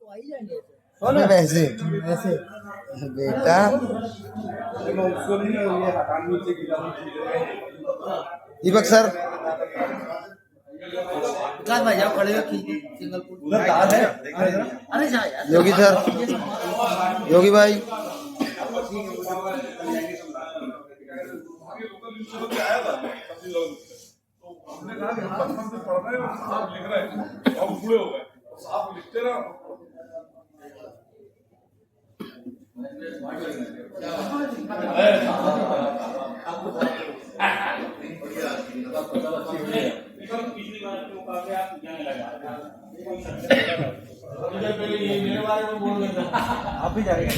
वैसे ऐसे बेटा दीपक सर विकास भाई जाओ खड़े हो सिंगल पुल है। अरे जा यार योगी सर योगी भाई हमने कहा कि हम बचपन से पढ़ रहे हैं और साफ लिख रहे हैं, हम बूढ़े हो गए साफ लिखते रहो। पिछली बार के मुकाबले आप जाने लगा पहले ये मेरे बारे में बोल रहे थे आप भी जा रहे एक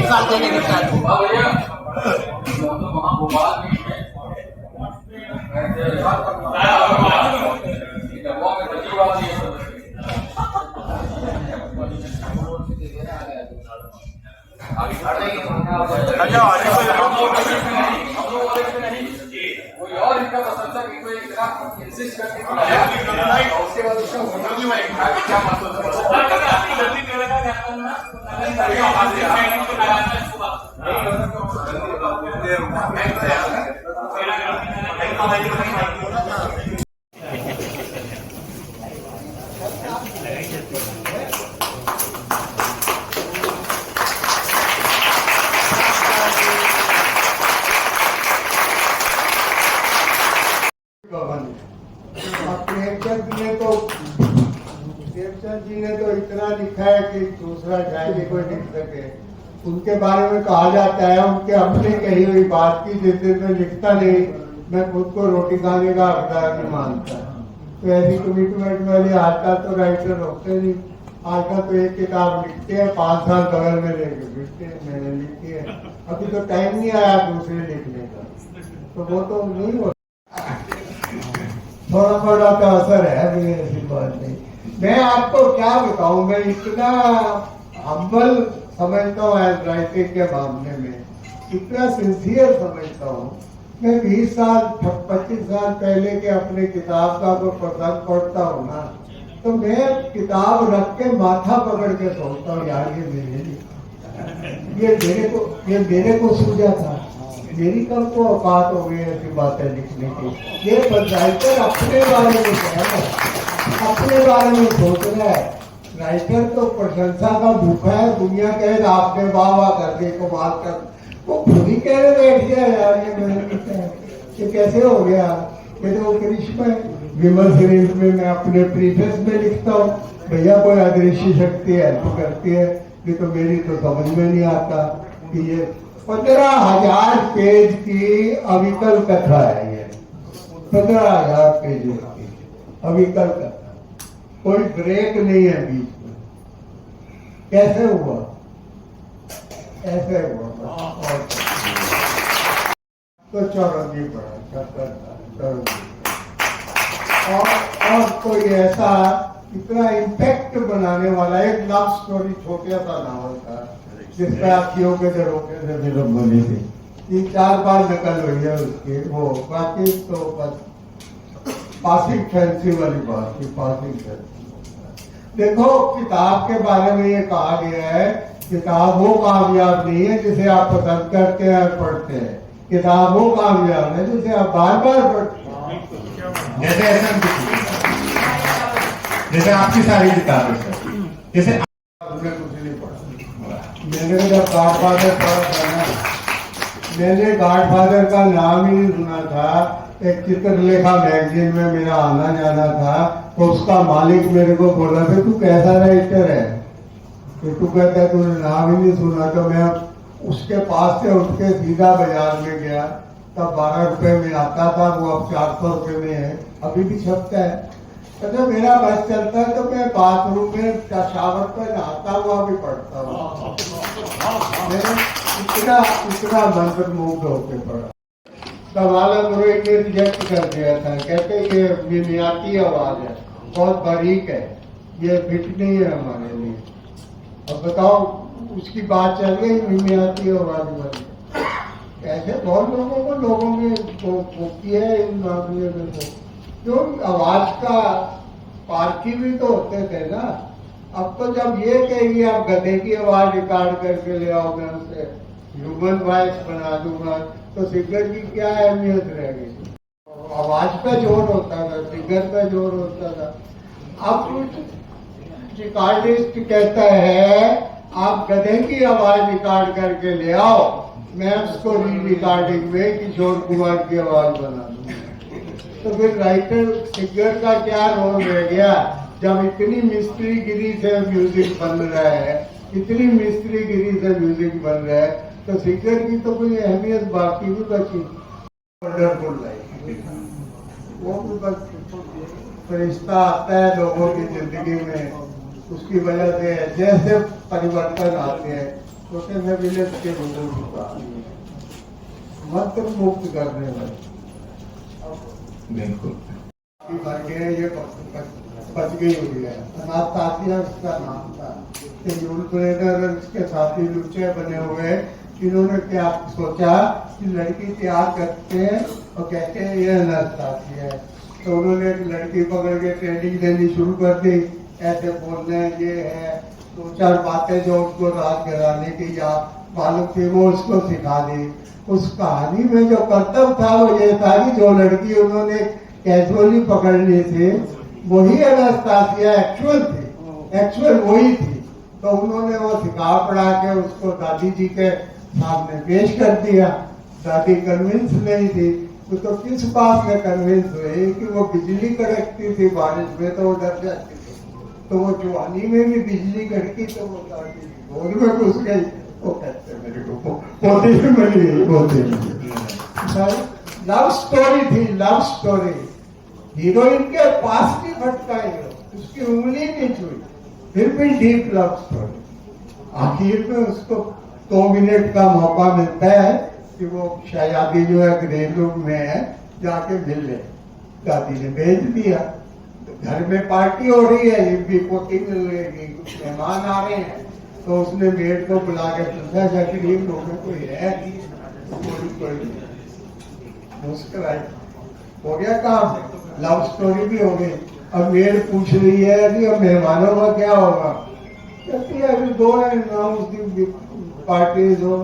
साल पहले के साथ कोई और इनका पसंद था कि कोई इतना इंसिस्ट करके उसके बाद उसका होना भी क्या प्रेमचंद जी ने तो इतना लिखा है कि दूसरा शायद ही कोई लिख सके। उनके बारे में कहा जाता है उनके अपने कही हुई बात की जिस दिन में लिखता नहीं, मैं खुद को रोटी खाने का हकदार नहीं मानता। तो ऐसी कमिटमेंट वाले आजकल तो राइटर होते नहीं, आजकल तो एक किताब लिखते हैं 5 साल बगल में लेके फिरते हैं। मैंने लिखी है, अभी तो टाइम नहीं आया दूसरे लिखने का, तो वो तो नहीं होता। थोड़ा थोड़ा तो असर है, ऐसी बात नहीं। मैं आपको क्या बताऊं, मैं इतना हम्बल समझता हूँ एज राइटिंग के मामले में, इतना सिंसियर समझता हूँ। मैं 20 साल 25 साल पहले के अपने किताब का कोई प्रसंग पढ़ता हूँ ना, तो मैं किताब रख के माथा पकड़ के सोचता हूँ यार ये मेरे को सूझा था, मेरी कब को औकात हो गई ऐसी बातें लिखने की। ये राइटर अपने बारे में अपने बारे में सोच रहा है। राइटर तो प्रशंसा का भूखा है, दुनिया कहे आपने वाह वाह कर दी, कमाल कर, वो खुद ही कहने बैठ गया यार ये मैंने लिखा है, ये कैसे हो गया। ये तो करिश्मा है। विमल सीरीज में मैं अपने प्रीफेस में लिखता हूँ, भैया कोई अदृश्य शक्ति हेल्प करती है, ये तो मेरी तो समझ में नहीं आता कि ये 15,000 पेज की अविकल कथा है। ये 15,000 पेज की अविकल कथा, कोई ब्रेक नहीं है बीच में। कैसे हुआ, ऐसे हुआ। तो चौरंगी पड़ा चौरंगी, और कोई ऐसा इतना इम्पैक्ट बनाने वाला एक लव स्टोरी छोटा सा नावल था जिसमें अखियों के झरोखे से फिल्म बनी थी। 3-4 बार नकल हुई है उसकी, वो बाकी तो बस पासिंग फैंसी वाली बात थी, पासिंग फैंसी। देखो किताब के बारे में ये कहा गया है, किताब वो कामयाब नहीं है जिसे आप पसंद करते हैं और पढ़ते हैं, किताब वो कामयाब है जिसे आप बार बार पढ़ते हैं। जैसे आपकी सारी किताबें, जैसे आपने कुछ नहीं पढ़ा। मैंने जब गॉडफादर पढ़ा था ना, मैंने गॉडफादर का नाम ही नहीं सुना था। एक चित्रलेखा मैगजीन में मेरा आना जाना था, तो उसका मालिक मेरे को बोला था तू कैसा राइटर है, तो तू कहता है तूने नाम ही नहीं सुना। तो मैं उसके पास से उठ के सीधा बाजार में गया, तब 12 रुपए में आता था, वो अब 400 रुपए में है, अभी भी छपता है। तो मेरा बस चलता है तो मैं बाथरूम में शावर पे नहाता हुआ भी पढ़ता हूँ। मैंने इतना मंत्रमुग्ध होके पढ़ा। कमाल मुरई ने रिजेक्ट कर दिया था, कहते ये मिमियाती आवाज है, बहुत बारीक है, ये फिट नहीं है हमारे लिए। अब बताओ उसकी बात चल गई नहीं आती है आवाज वाली। ऐसे बहुत लोगों में होती है इन मामले में। तो जो आवाज का पारखी भी तो होते थे ना। अब तो जब ये कहेगी आप गधे की आवाज रिकॉर्ड करके ले आओ, मैं उसे ह्यूमन वॉइस बना दूंगा, तो सिंगर की क्या अहमियत रह गई। आवाज पे जोर होता था, सिंगर पे जोर होता था। अब रिकॉर्डिस्ट कहता है आप गधे की आवाज रिकॉर्ड करके ले आओ, मैं उसको री रिकॉर्डिंग में किशोर कुमार की आवाज बना दूंगा। तो फिर राइटर सिंगर का क्या रोल रह गया? जब इतनी मिस्ट्री गिरी से म्यूजिक बन रहा है, इतनी मिस्ट्री गिरी से म्यूजिक बन रहा है, तो सिंगर की तो कोई अहमियत बाकी भी बची। वंडरफुल लाइफ, वो भी बस फरिश्ता आता है लोगों की जिंदगी में, उसकी वजह से जैसे परिवर्तन आते हैं, छोटे से विलेज के लोगों की मंत्र मुक्त करने वाले बिल्कुल मर गए, ये बच गई हुई है। अनाथ तातिया उसका नाम था। उसके साथी लुच्चे बने हुए, इन्होंने क्या सोचा कि लड़की तैयार करते हैं और कहते हैं ये अनाथ ताती है। तो उन्होंने एक लड़की पकड़ के ट्रेनिंग देनी शुरू कर दी, ऐसे बोलने ये है, दो चार बातें जो उसको राज कराने की या मालूम थी वो उसको सिखा दी। उस कहानी में जो कर्तव्य था वो ये था कि जो लड़की उन्होंने कैजुअली पकड़ ली थी वही अनास्तासिया एक्चुअल थी, एक्चुअल वही थी। तो उन्होंने वो सिखा पढ़ा के उसको दादी जी के सामने पेश कर दिया। दादी कन्विंस नहीं थी, तो किस बात में कन्विंस हुई कि वो बिजली कड़कती थी बारिश में तो वो डर जाती थी। तो वो जवानी में भी बिजली कड़की तो वो दादी गोद में घुस गई। वो कहते मेरे को पोते में मिल गई, पोते में। लव स्टोरी थी, लव स्टोरी। हीरोइन के पास नहीं भटकाई, उसकी उंगली नहीं छुई, फिर भी डीप लव स्टोरी। आखिर में उसको 2 मिनट का मौका मिलता है कि वो शहजादी जो है ग्रीन रूम में है जाके मिल ले। दादी ने भेज दिया, घर में पार्टी हो रही है, ये भी पोती मिल रही, कुछ मेहमान आ रहे हैं। तो उसने मेड को बुला के पूछा ग्रीन रूम में कोई है? कोई मुस्कुराई, हो गया काम, लव स्टोरी भी हो गई। अब मेड पूछ रही है कि अब मेहमानों का क्या होगा? कहती है अभी 2 है ना उसकी पार्टी जो,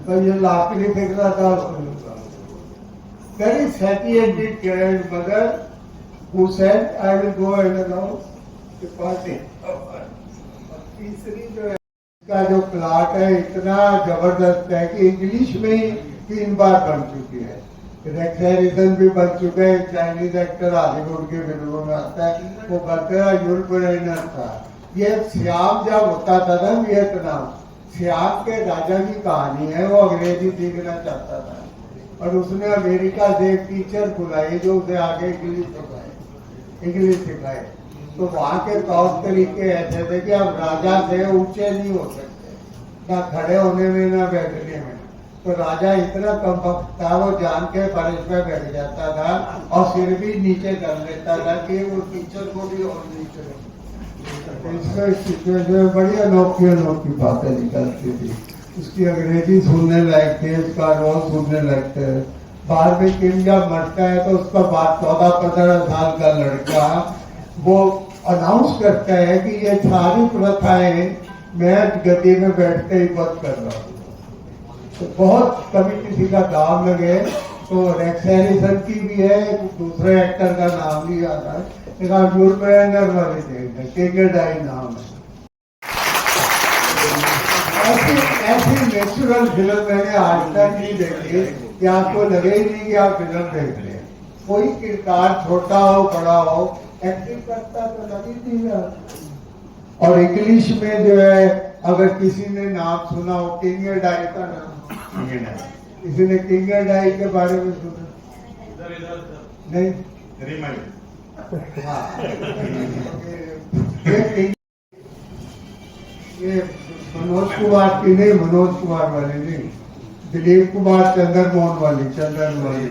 तो ये लाकड़ी फेंक रहा था उसने। Very satiated grandmother who said I will go and announce the party. तीसरी जो है इसका जो प्लॉट है इतना जबरदस्त है कि इंग्लिश में ही 3 बार बन चुकी है। रेक्स हैरिसन भी बन चुके हैं, चाइनीज एक्टर हॉलीवुड के फिल्मों में आता है, वो बतरा यूरोपियन था। ये सियाम जब होता था ना वियतनाम, सियाम के राजा की कहानी है। वो अंग्रेजी सीखना चाहता था और उसने अमेरिका से एक टीचर बुलाई जो उसे आगे इंग्लिश सिखाए। तो वहाँ के तौर तरीके ऐसे थे कि आप राजा से ऊंचे नहीं हो सकते, ना खड़े होने में ना बैठने में। तो राजा इतना कमबख्त था, वो जान के फर्श पे बैठ जाता था और सिर भी नीचे कर लेता था कि वो टीचर को भी और नीचे। इस सिचुएशन में बड़ी अनोखी बातें निकलती थी। उसकी अंग्रेजी सुनने लायक थे, उसका रोल सुनने लायक थे। बाहर में किम जब मरता है तो उसका बाद 14-15 साल का लड़का वो अनाउंस करता है कि ये सारी प्रथाएं मैं गद्दी में बैठते ही बंद कर रहा हूँ। तो बहुत कभी किसी का दाम लगे तो रेक्स हैरिसन की भी है, दूसरे एक्टर का नाम भी आता है, यूरोपियन वाले थे, केगेडाई नाम है। ऐसी नेचुरल फिल्म मैंने आज तक नहीं देखी कि आपको लगे ही नहीं कि आप फिल्म देख रहे हैं। कोई किरदार छोटा हो बड़ा हो, एक्टिंग करता तो लगी नहीं रहा। और इंग्लिश में जो है अगर किसी ने नाम सुना हो, किंगेडाई का नाम, किसी ने किंगेडाई के बारे में सुना? नहीं, हाँ, ये मनोज कुमार की नहीं, मनोज कुमार वाली नहीं, दिलीप कुमार चंद्रमोहन वाली।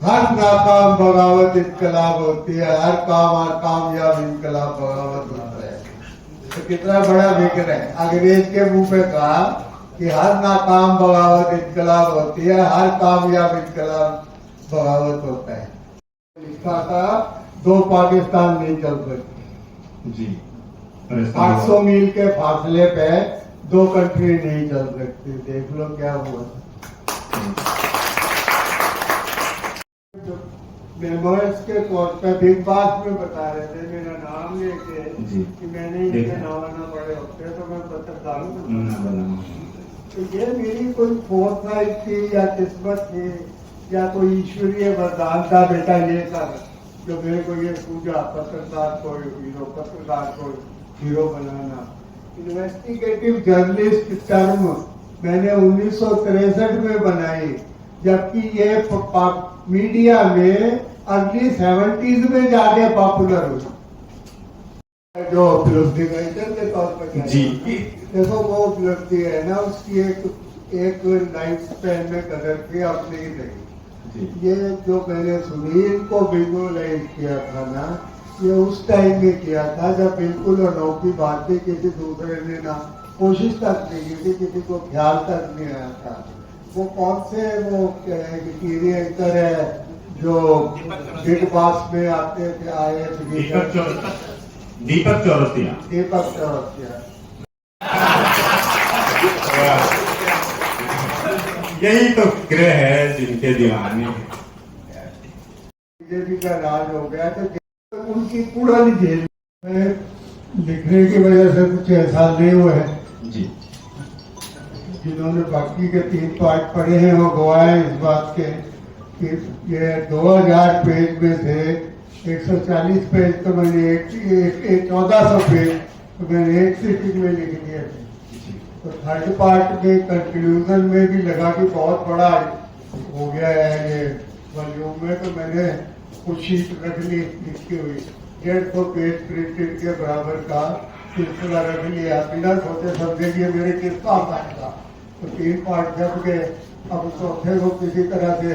हर नाकाम बगावत इनकलाब होती है, हर कामयाब इनकलाब बगावत होता है। कितना बड़ा विक्र है। अंग्रेज के मुंह पे कहा कि हर नाकाम बगावत इनकलाब होती है, हर कामयाब इनकलाब बगावत होता है। लिखा था 2 पाकिस्तान नहीं चल सकती। जी 800 मील के फासले पे 2 कंट्री नहीं चल सकती। देख लो क्या हुआ। मेमोर्स के तौर पे बिग बॉस में बता रहे थे मेरा नाम लेके जी। कि मैंने इनके नाम ना पड़े होते तो मैं पत्रकार हूँ। तो ये मेरी कोई फोरसाइट थी या किस्मत थी या कोई ईश्वरीय वरदान था, बेटा ये कर जो मेरे को ये पूजा पत्रकार को हीरो बनाना। इन्वेस्टिगेटिव जर्नलिस्ट टर्म मैंने 1963 में बनाई, जबकि ये मीडिया में अर्ली 70s में जाके पॉपुलर हुई। जो उपलब्धि राइटर के तौर पर जी। देखो वो उपलब्धि है ना, उसकी एक लाइफ स्पैन में कदर थी, अपनी ही नहीं। ये जो मैंने सुनील को विजुअलाइज किया था ना, ये उस टाइम में किया था जब बिल्कुल अनोखी बात थी, किसी दूसरे ने ना कोशिश तक नहीं की थी, किसी को ख्याल तक नहीं आया था। वो कौन से वो टीवी एंकर है जो बिग बॉस में आते थे, आए दीपक चौरसिया। दीपक चौरसिया। यही तो ग्रह है जिनके दीवाने बीजेपी का राज हो गया तो उनकी कुड़न झेल लिखने की वजह से कुछ ऐसा नहीं हुआ है। जी। जिन्होंने बाकी के 3 पार्ट पढ़े हैं वो गवाह इस बात के कि ये 2000 पेज में से 140 पेज तो मैंने 1400 पेज तो मैंने एक सिटिंग में लिख दिए थे। तो 3rd पार्ट के कंक्लूजन में भी लगा कि बहुत बड़ा हो गया है ये वॉल्यूम में, तो मैंने कुछ शीट रख ली लिखी हुई 150 पेज प्रिंटेड के बराबर का सिलसिला रख लिया, बिना सोचे समझे कि मेरे किस काम आएगा। तो 3 पार्ट जब गए, अब चौथे को किसी तरह से